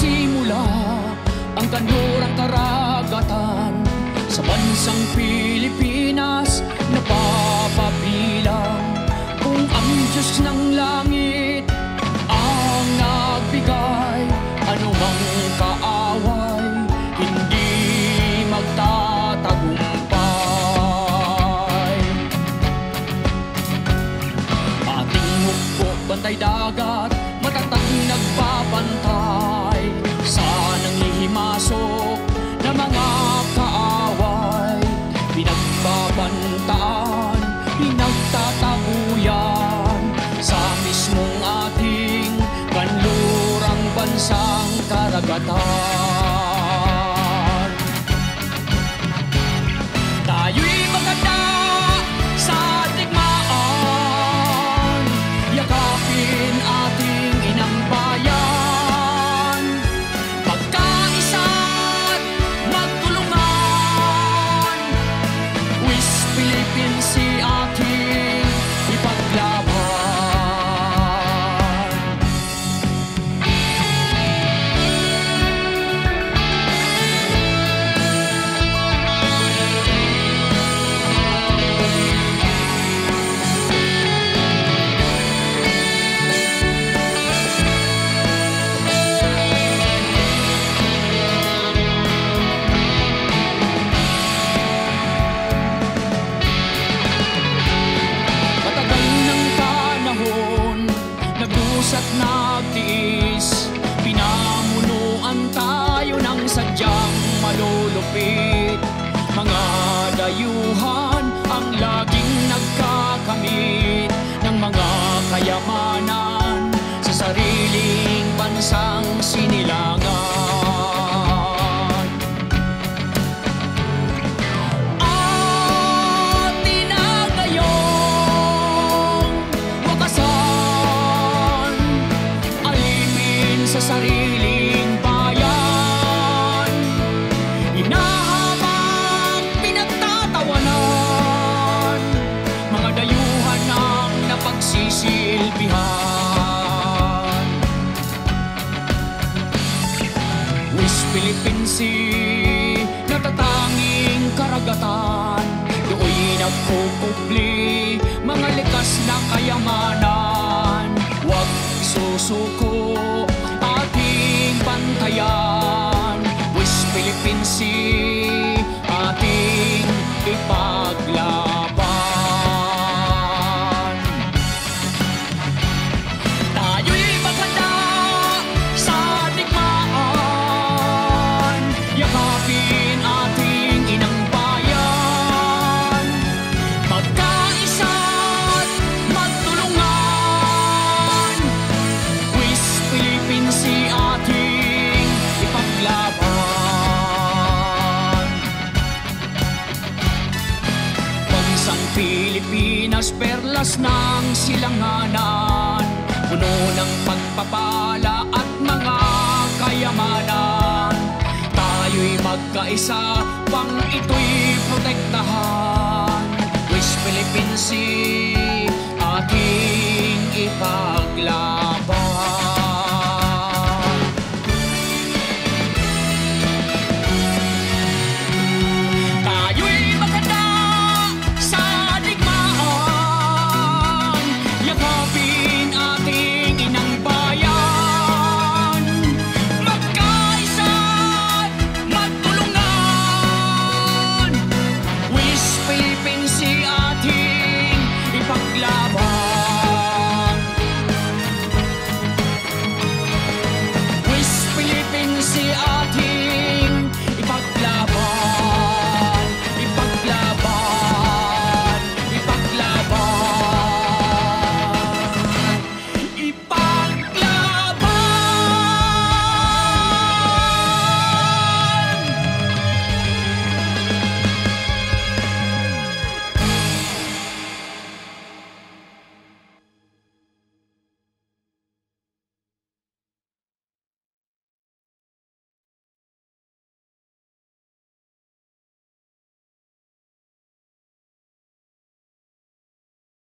nagsisimula ang kanlurang karagatan sa bansang Pilipinas, napapabilang kung ang Diyos ng langit ang nagbigay. Anumang kaaway hindi magtatagumpay. Ating hukbo, bantay dagat, matatag nagpapantay sa nanghihimasok na mga kaaway. Pinagbabantaan, pinagtataguyan sa mismong ating kanlurang bansang karagatan. Tayo'y maganda sa digmaan, yakapin ating inang bayan, magkaisa't magtulungan. West Philippines si ating ipaglaban. At nagtiis, pinamunuan tayo ng sadyang malulupit. Mga dayuhan ang laging nagkakamit ng mga kayamanan sa sariling bansang sinilangan. Sa sariling bayan, hinahabang pinagtatawanan, mga dayuhan ang napagsisilbihan. West Philippine Sea, natatanging karagatan, do'y nagkukupli mga likas na kayamanan. Huwag susuko, ating bantayan. West Philippine Sea, ating ipaglaban. Tayo'y maganda sa digmaan, yakapin ating inang bayan, magkaisa't magtulungan. West Philippine Sea ating ipaglaban. Bansang Pilipinas, perlas ng silanganan, puno ng pagpapala at mga kayamanan. Tayo'y magkaisa, pang ito'y protektahan. West Philippine Sea, ating ipaglaban. West Philippine Sea.